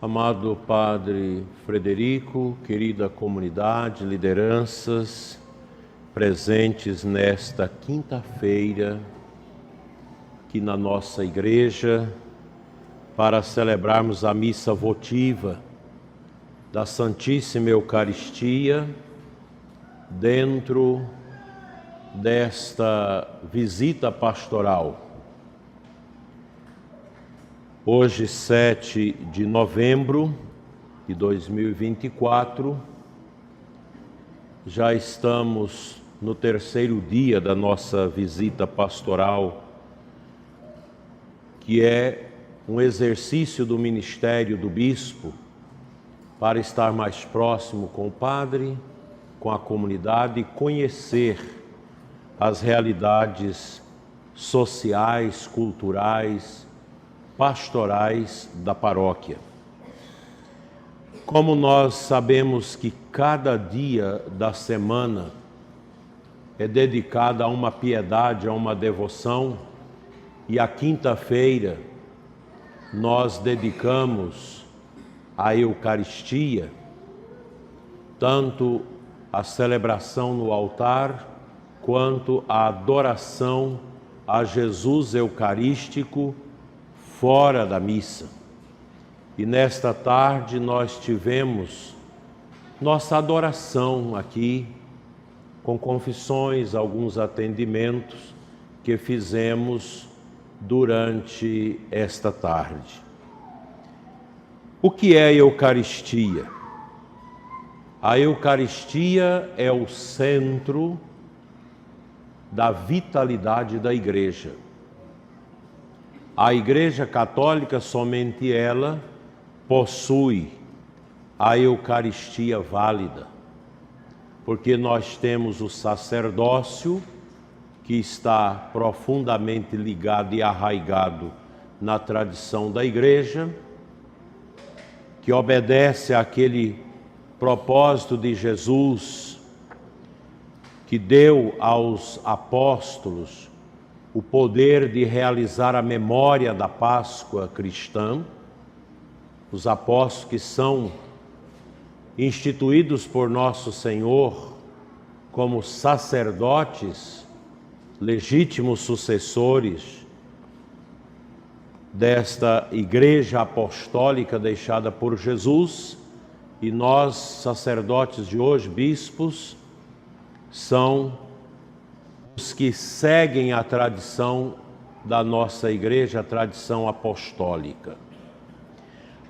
Amado Padre Frederico, querida comunidade, lideranças presentes nesta quinta-feira aqui na nossa igreja para celebrarmos a missa votiva da Santíssima Eucaristia dentro desta visita pastoral. Hoje, 7 de novembro de 2024, já estamos no terceiro dia da nossa visita pastoral, que é um exercício do ministério do bispo para estar mais próximo com o padre, com a comunidade e conhecer as realidades sociais, culturais, pastorais da paróquia. Como nós sabemos que cada dia da semana é dedicado a uma piedade, a uma devoção, e a quinta-feira nós dedicamos à Eucaristia, tanto a celebração no altar, quanto a adoração a Jesus Eucarístico fora da missa. E nesta tarde nós tivemos nossa adoração aqui, com confissões, alguns atendimentos que fizemos durante esta tarde. O que é a Eucaristia? A Eucaristia é o centro da vitalidade da Igreja. A Igreja Católica, somente ela, possui a Eucaristia válida, porque nós temos o sacerdócio, que está profundamente ligado e arraigado na tradição da Igreja, que obedece àquele propósito de Jesus, que deu aos apóstolos o poder de realizar a memória da Páscoa cristã. Os apóstolos que são instituídos por nosso Senhor como sacerdotes, legítimos sucessores desta igreja apostólica deixada por Jesus, e nós, sacerdotes de hoje, bispos, são os que seguem a tradição da nossa igreja, a tradição apostólica.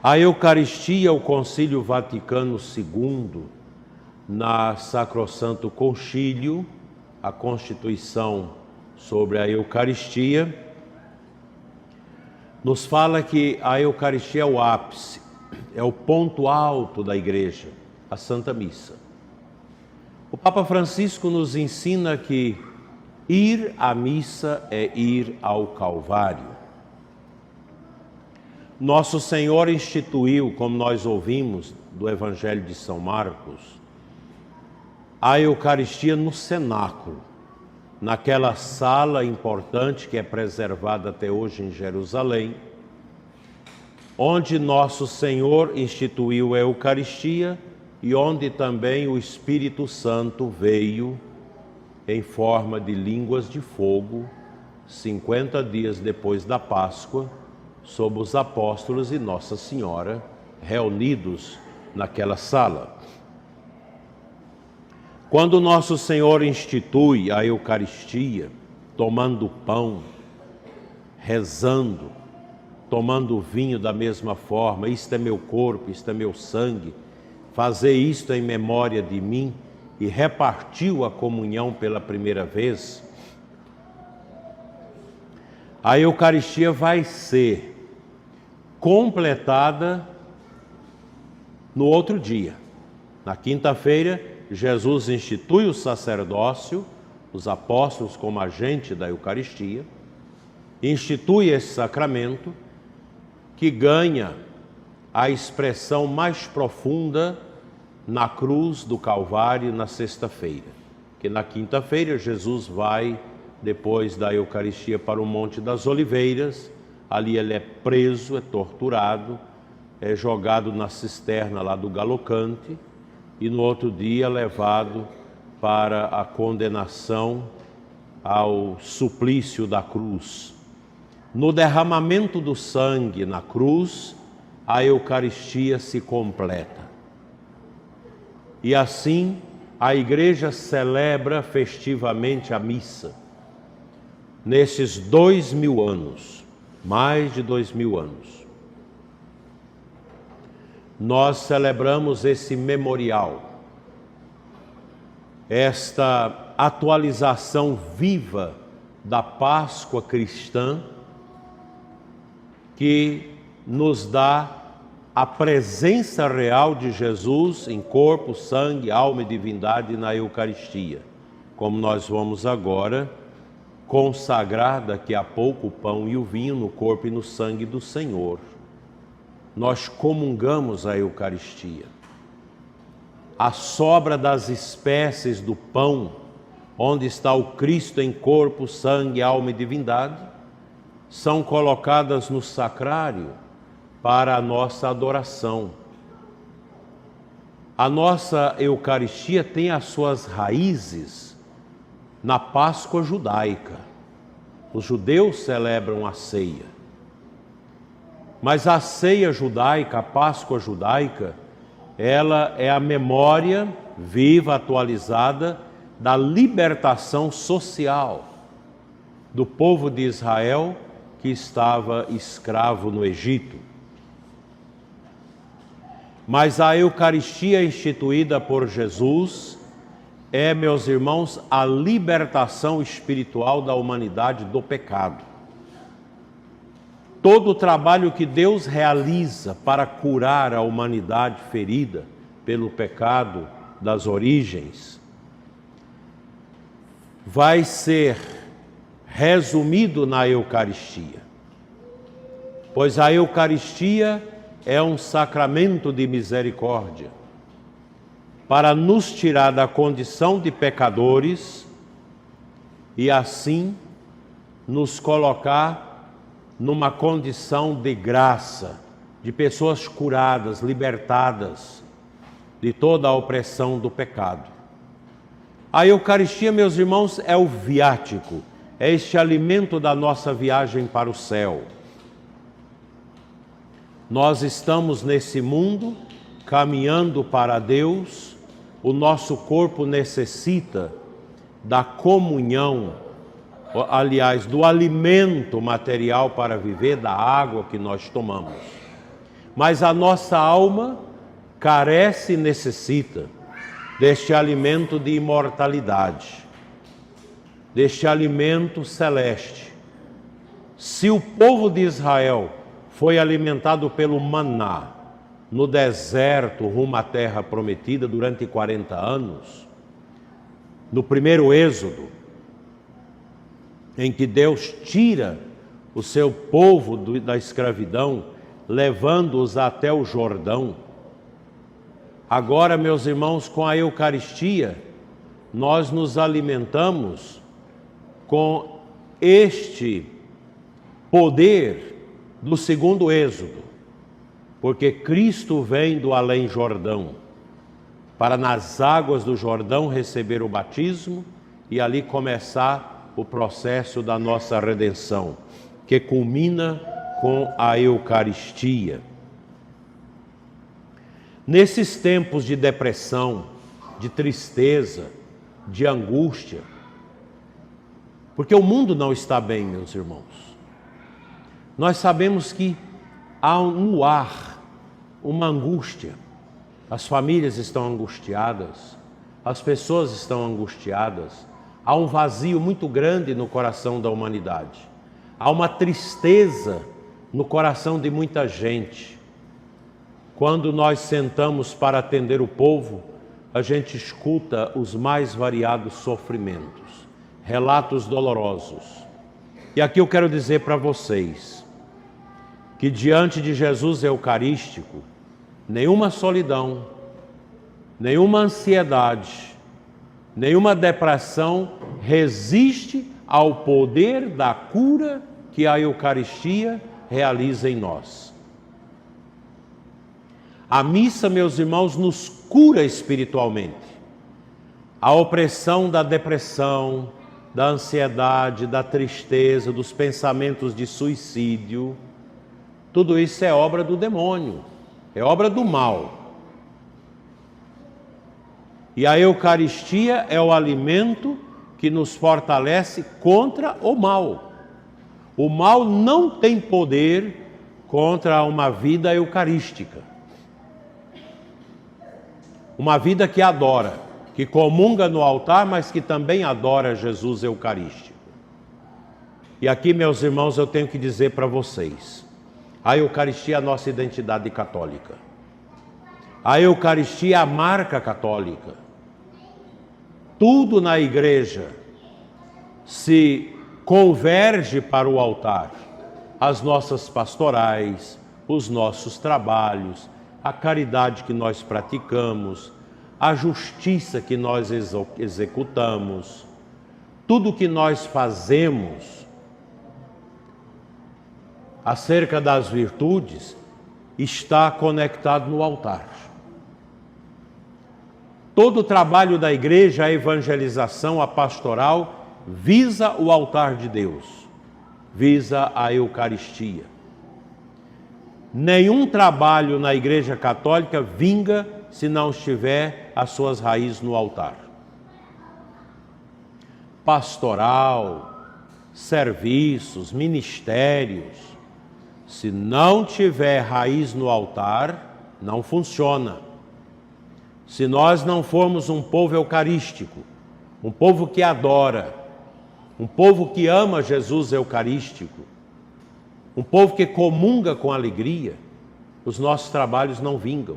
A Eucaristia, o Concílio Vaticano II, na Sacrosanto Concílio, a Constituição sobre a Eucaristia, nos fala que a Eucaristia é o ápice, é o ponto alto da igreja, a Santa Missa. O Papa Francisco nos ensina que ir à missa é ir ao Calvário. Nosso Senhor instituiu, como nós ouvimos do Evangelho de São Marcos, a Eucaristia no cenáculo, naquela sala importante que é preservada até hoje em Jerusalém, onde nosso Senhor instituiu a Eucaristia e onde também o Espírito Santo veio em forma de línguas de fogo, 50 dias depois da Páscoa, sob os apóstolos e Nossa Senhora reunidos naquela sala. Quando nosso Senhor institui a Eucaristia, tomando pão, rezando, tomando vinho da mesma forma, isto é meu corpo, isto é meu sangue, fazer isto em memória de mim, e repartiu a comunhão pela primeira vez, a Eucaristia vai ser completada no outro dia. Na quinta-feira, Jesus institui o sacerdócio, os apóstolos como agente da Eucaristia, institui esse sacramento que ganha a expressão mais profunda na cruz do Calvário na sexta-feira. Que na quinta-feira Jesus vai, depois da Eucaristia, para o Monte das Oliveiras. Ali ele é preso, é torturado, é jogado na cisterna lá do Galocante e no outro dia levado para a condenação ao suplício da cruz. No derramamento do sangue na cruz, a Eucaristia se completa. E assim, a Igreja celebra festivamente a missa. Nesses 2000 anos, mais de 2000 anos, nós celebramos esse memorial, esta atualização viva da Páscoa cristã, que nos dá a presença real de Jesus em corpo, sangue, alma e divindade na Eucaristia, como nós vamos agora consagrar daqui a pouco o pão e o vinho no corpo e no sangue do Senhor. Nós comungamos a Eucaristia. A sobra das espécies do pão, onde está o Cristo em corpo, sangue, alma e divindade, são colocadas no sacrário para a nossa adoração. A nossa Eucaristia tem as suas raízes na Páscoa judaica. Os judeus celebram a ceia. Mas a ceia judaica, a Páscoa judaica, ela é a memória viva, atualizada, da libertação social do povo de Israel que estava escravo no Egito. Mas a Eucaristia instituída por Jesus é, meus irmãos, a libertação espiritual da humanidade do pecado. Todo o trabalho que Deus realiza para curar a humanidade ferida pelo pecado das origens vai ser resumido na Eucaristia, pois a Eucaristia é um sacramento de misericórdia para nos tirar da condição de pecadores e assim nos colocar numa condição de graça, de pessoas curadas, libertadas de toda a opressão do pecado. A Eucaristia, meus irmãos, é o viático, é este alimento da nossa viagem para o céu. Nós estamos nesse mundo caminhando para Deus, o nosso corpo necessita da comunhão, aliás, do alimento material para viver, da água que nós tomamos. Mas a nossa alma carece e necessita deste alimento de imortalidade, deste alimento celeste. Se o povo de Israel foi alimentado pelo maná no deserto rumo à terra prometida durante 40 anos, no primeiro êxodo, em que Deus tira o seu povo da escravidão, levando-os até o Jordão. Agora, meus irmãos, com a Eucaristia, nós nos alimentamos com este poder do segundo êxodo, porque Cristo vem do além-Jordão, para nas águas do Jordão receber o batismo e ali começar o processo da nossa redenção, que culmina com a Eucaristia. Nesses tempos de depressão, de tristeza, de angústia, porque o mundo não está bem, meus irmãos. Nós sabemos que há no ar uma angústia. As famílias estão angustiadas, as pessoas estão angustiadas. Há um vazio muito grande no coração da humanidade. Há uma tristeza no coração de muita gente. Quando nós sentamos para atender o povo, a gente escuta os mais variados sofrimentos, relatos dolorosos. E aqui eu quero dizer para vocês que diante de Jesus Eucarístico, nenhuma solidão, nenhuma ansiedade, nenhuma depressão resiste ao poder da cura que a Eucaristia realiza em nós. A missa, meus irmãos, nos cura espiritualmente. A opressão da depressão, da ansiedade, da tristeza, dos pensamentos de suicídio, tudo isso é obra do demônio, é obra do mal. E a Eucaristia é o alimento que nos fortalece contra o mal. O mal não tem poder contra uma vida eucarística. Uma vida que adora, que comunga no altar, mas que também adora Jesus Eucarístico. E aqui, meus irmãos, eu tenho que dizer para vocês, a Eucaristia é a nossa identidade católica. A Eucaristia é a marca católica. Tudo na igreja se converge para o altar. As nossas pastorais, os nossos trabalhos, a caridade que nós praticamos, a justiça que nós executamos, tudo que nós fazemos acerca das virtudes está conectado no altar. Todo o trabalho da igreja, a evangelização, a pastoral, visa o altar de Deus, visa a Eucaristia. Nenhum trabalho na Igreja Católica vinga se não estiver as suas raízes no altar. Pastoral, serviços, ministérios, se não tiver raiz no altar, não funciona. Se nós não formos um povo eucarístico, um povo que adora, um povo que ama Jesus Eucarístico, um povo que comunga com alegria, os nossos trabalhos não vingam.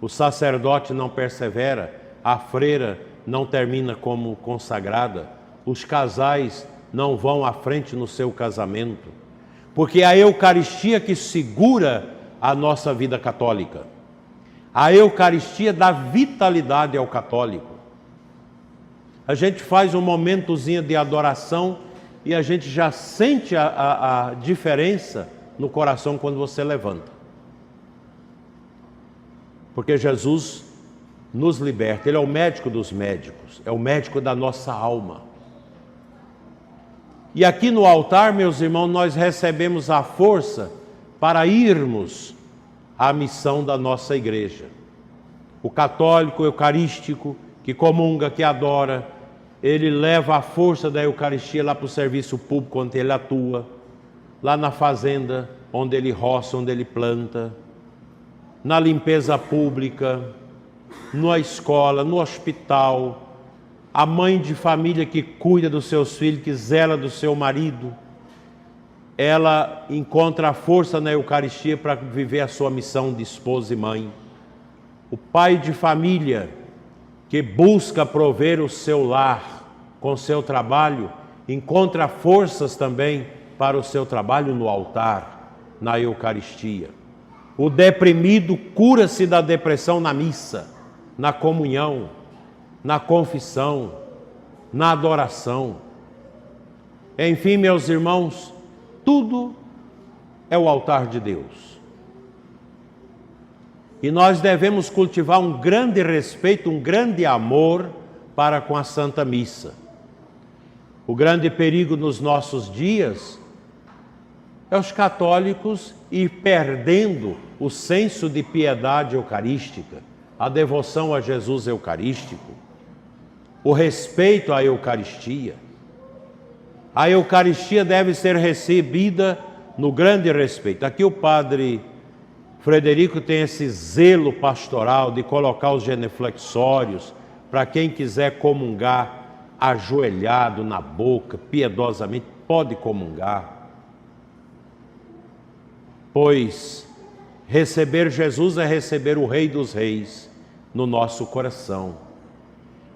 O sacerdote não persevera, a freira não termina como consagrada, os casais não vão à frente no seu casamento, porque é a Eucaristia que segura a nossa vida católica. A Eucaristia dá vitalidade ao católico. A gente faz um momentozinho de adoração e a gente já sente a diferença no coração quando você levanta. Porque Jesus nos liberta, Ele é o médico dos médicos, é o médico da nossa alma. E aqui no altar, meus irmãos, nós recebemos a força para irmos à missão da nossa igreja. O católico eucarístico, que comunga, que adora, ele leva a força da Eucaristia lá para o serviço público onde ele atua, lá na fazenda onde ele roça, onde ele planta, na limpeza pública, na escola, no hospital, a mãe de família que cuida dos seus filhos, que zela do seu marido, ela encontra a força na Eucaristia para viver a sua missão de esposa e mãe. O pai de família que busca prover o seu lar com seu trabalho, encontra forças também para o seu trabalho no altar, na Eucaristia. O deprimido cura-se da depressão na missa, na comunhão, na confissão, na adoração. Enfim, meus irmãos, tudo é o altar de Deus. E nós devemos cultivar um grande respeito, um grande amor para com a Santa Missa. O grande perigo nos nossos dias é os católicos ir perdendo o senso de piedade eucarística, a devoção a Jesus Eucarístico, o respeito à Eucaristia. A Eucaristia deve ser recebida no grande respeito. Aqui o padre Frederico tem esse zelo pastoral de colocar os genuflexórios para quem quiser comungar ajoelhado na boca, piedosamente, pode comungar. Pois receber Jesus é receber o Rei dos Reis no nosso coração.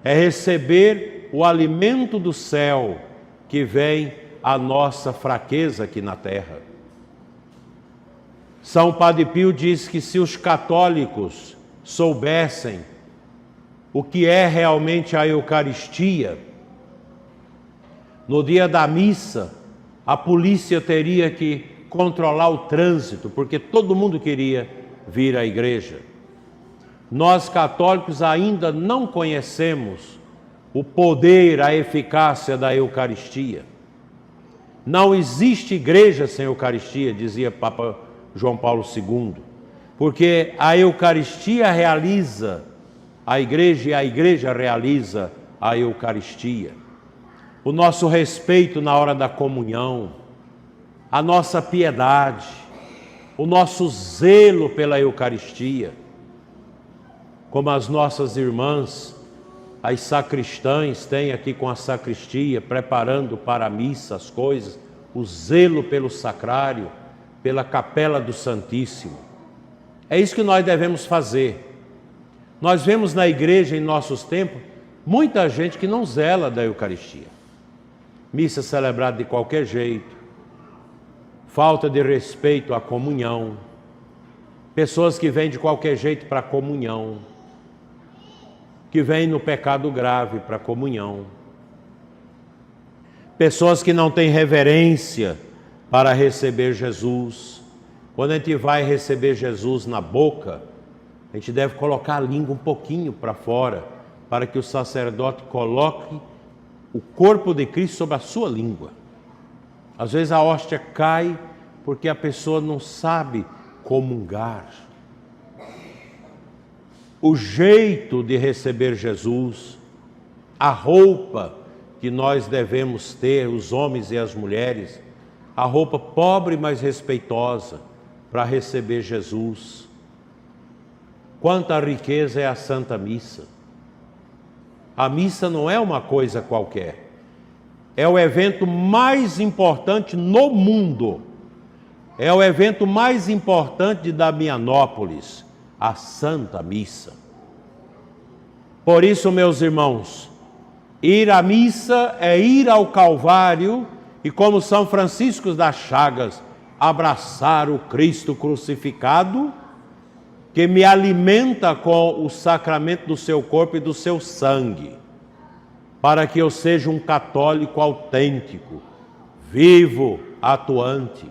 É receber o alimento do céu que vem à nossa fraqueza aqui na terra. São Padre Pio diz que se os católicos soubessem o que é realmente a Eucaristia, no dia da missa, a polícia teria que controlar o trânsito, porque todo mundo queria vir à igreja. Nós católicos ainda não conhecemos o poder, a eficácia da Eucaristia. Não existe igreja sem Eucaristia, dizia Papa João Paulo II, porque a Eucaristia realiza a igreja e a igreja realiza a Eucaristia. O nosso respeito na hora da comunhão, a nossa piedade, o nosso zelo pela Eucaristia, como as nossas irmãs, as sacristãs têm aqui com a sacristia, preparando para a missa as coisas, o zelo pelo sacrário, pela capela do Santíssimo. É isso que nós devemos fazer. Nós vemos na igreja em nossos tempos muita gente que não zela da Eucaristia. Missa celebrada de qualquer jeito, falta de respeito à comunhão, pessoas que vêm de qualquer jeito para a comunhão, que vêm no pecado grave para a comunhão, pessoas que não têm reverência para receber Jesus. Quando a gente vai receber Jesus na boca, a gente deve colocar a língua um pouquinho para fora, para que o sacerdote coloque o corpo de Cristo sobre a sua língua. Às vezes a hóstia cai porque a pessoa não sabe comungar. O jeito de receber Jesus, a roupa que nós devemos ter, os homens e as mulheres, a roupa pobre mas respeitosa para receber Jesus. Quanta riqueza é a Santa Missa. A missa não é uma coisa qualquer. É o evento mais importante no mundo. É o evento mais importante de Damianópolis, a Santa Missa. Por isso, meus irmãos, ir à missa é ir ao Calvário e, como São Francisco das Chagas, abraçar o Cristo crucificado, que me alimenta com o sacramento do seu corpo e do seu sangue, para que eu seja um católico autêntico, vivo, atuante.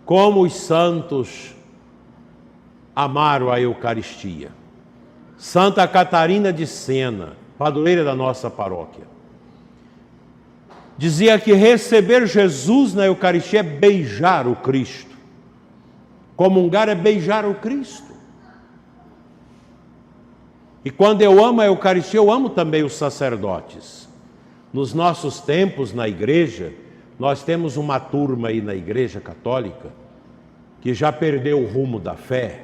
Como os santos amaram a Eucaristia. Santa Catarina de Sena, padroeira da nossa paróquia, dizia que receber Jesus na Eucaristia é beijar o Cristo. Comungar é beijar o Cristo. E quando eu amo a Eucaristia, eu amo também os sacerdotes. Nos nossos tempos na igreja, nós temos uma turma aí na Igreja Católica que já perdeu o rumo da fé,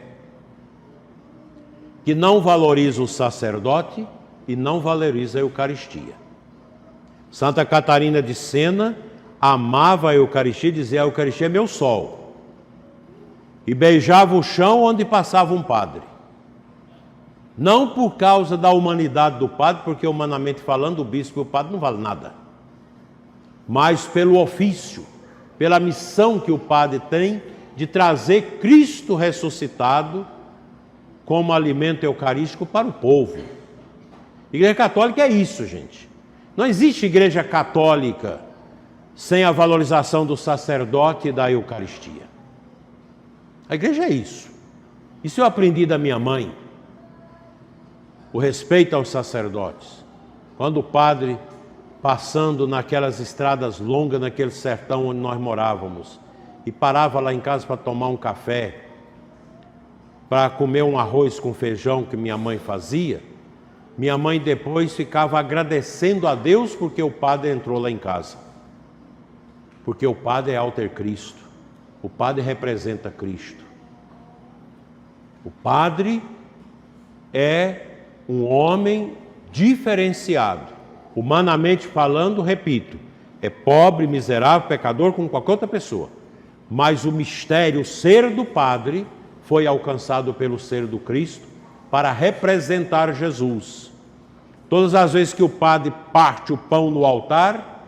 que não valoriza o sacerdote e não valoriza a Eucaristia. Santa Catarina de Sena amava a Eucaristia e dizia: a Eucaristia é meu sol. E beijava o chão onde passava um padre. Não por causa da humanidade do padre, porque humanamente falando o bispo e o padre não vale nada, mas pelo ofício, pela missão que o padre tem de trazer Cristo ressuscitado como alimento eucarístico para o povo. Igreja Católica é isso, gente. Não existe igreja católica sem a valorização do sacerdote e da Eucaristia. A igreja é isso. Isso eu aprendi da minha mãe. O respeito aos sacerdotes. Quando o padre, passando naquelas estradas longas, naquele sertão onde nós morávamos, e parava lá em casa para tomar um café, para comer um arroz com feijão que minha mãe fazia, minha mãe depois ficava agradecendo a Deus porque o padre entrou lá em casa. Porque o padre é alter Cristo. O padre representa Cristo. O padre é um homem diferenciado. Humanamente falando, repito, é pobre, miserável, pecador como qualquer outra pessoa. Mas o mistério, o ser do padre, foi alcançado pelo ser do Cristo para representar Jesus. Todas as vezes que o padre parte o pão no altar,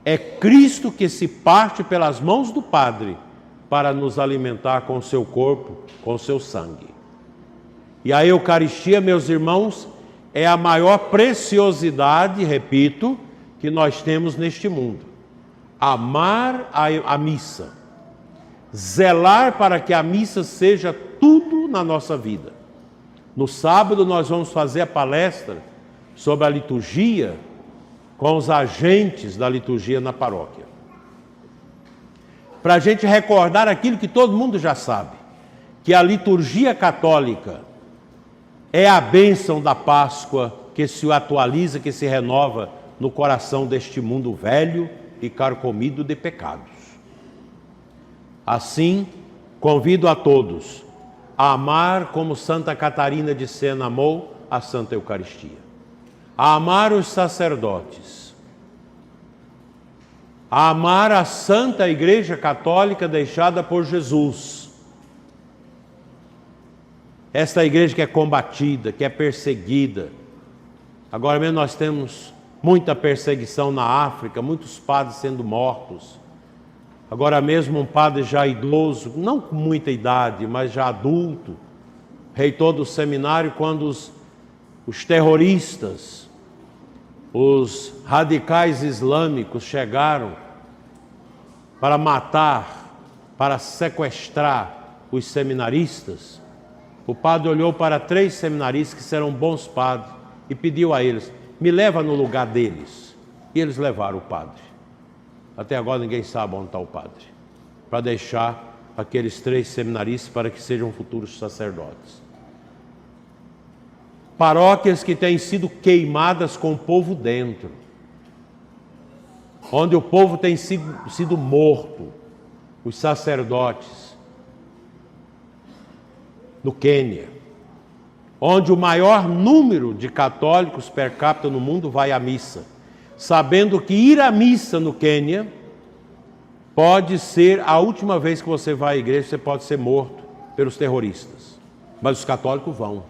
é Cristo que se parte pelas mãos do padre para nos alimentar com o seu corpo, com o seu sangue. E a Eucaristia, meus irmãos, é a maior preciosidade, repito, que nós temos neste mundo. Amar a missa. zelar para que a missa seja tudo na nossa vida. No sábado nós vamos fazer a palestra sobre a liturgia com os agentes da liturgia na paróquia. Para a gente recordar aquilo que todo mundo já sabe, que a liturgia católica é a bênção da Páscoa que se atualiza, que se renova no coração deste mundo velho e carcomido de pecados. Assim, convido a todos a amar como Santa Catarina de Sena amou a Santa Eucaristia, a amar os sacerdotes, a amar a Santa Igreja Católica deixada por Jesus. Esta igreja que é combatida, que é perseguida. Agora mesmo nós temos muita perseguição na África, muitos padres sendo mortos. Agora mesmo um padre já idoso, não com muita idade, mas já adulto, reitor do seminário, quando os terroristas, os radicais islâmicos chegaram para matar, para sequestrar os seminaristas, o padre olhou para 3 seminaristas que serão bons padres e pediu a eles: me leva no lugar deles. E eles levaram o padre. Até agora ninguém sabe onde está o padre, para deixar aqueles 3 seminaristas para que sejam futuros sacerdotes. Paróquias que têm sido queimadas com o povo dentro, onde o povo tem sido morto, os sacerdotes. No Quênia, onde o maior número de católicos per capita no mundo vai à missa, sabendo que ir à missa no Quênia pode ser a última vez que você vai à igreja, você pode ser morto pelos terroristas. Mas os católicos vão,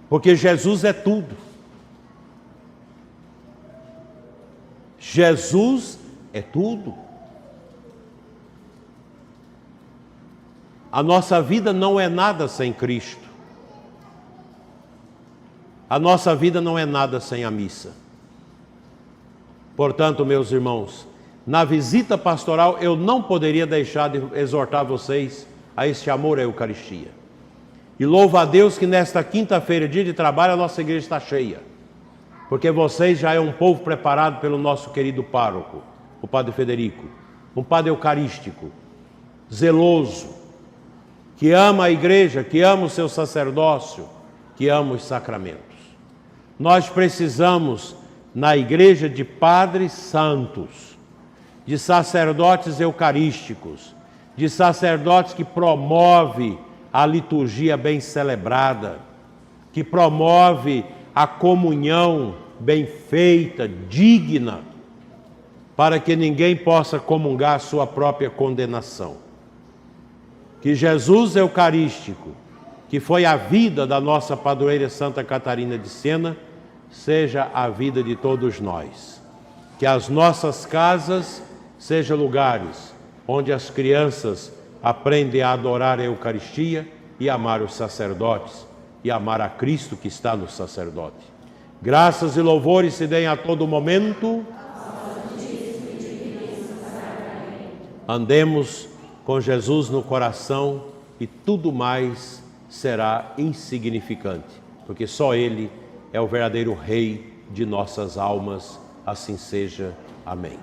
porque Jesus é tudo. Jesus é tudo. A nossa vida não é nada sem Cristo. A nossa vida não é nada sem a missa. Portanto, meus irmãos, na visita pastoral eu não poderia deixar de exortar vocês a este amor à Eucaristia. E louvo a Deus que nesta quinta-feira, dia de trabalho, a nossa igreja está cheia. Porque vocês já é um povo preparado pelo nosso querido pároco, o Padre Federico. Um padre eucarístico, zeloso, que ama a igreja, que ama o seu sacerdócio, que ama os sacramentos. Nós precisamos, na igreja, de padres santos, de sacerdotes eucarísticos, de sacerdotes que promovem a liturgia bem celebrada, que promove a comunhão bem feita, digna, para que ninguém possa comungar a sua própria condenação. Que Jesus Eucarístico, que foi a vida da nossa padroeira Santa Catarina de Sena, seja a vida de todos nós. Que as nossas casas sejam lugares onde as crianças aprendem a adorar a Eucaristia e amar os sacerdotes e amar a Cristo que está no sacerdote. Graças e louvores se deem a todo momento. Andemos com Jesus no coração e tudo mais será insignificante, porque só Ele é o verdadeiro Rei de nossas almas. Assim seja. Amém.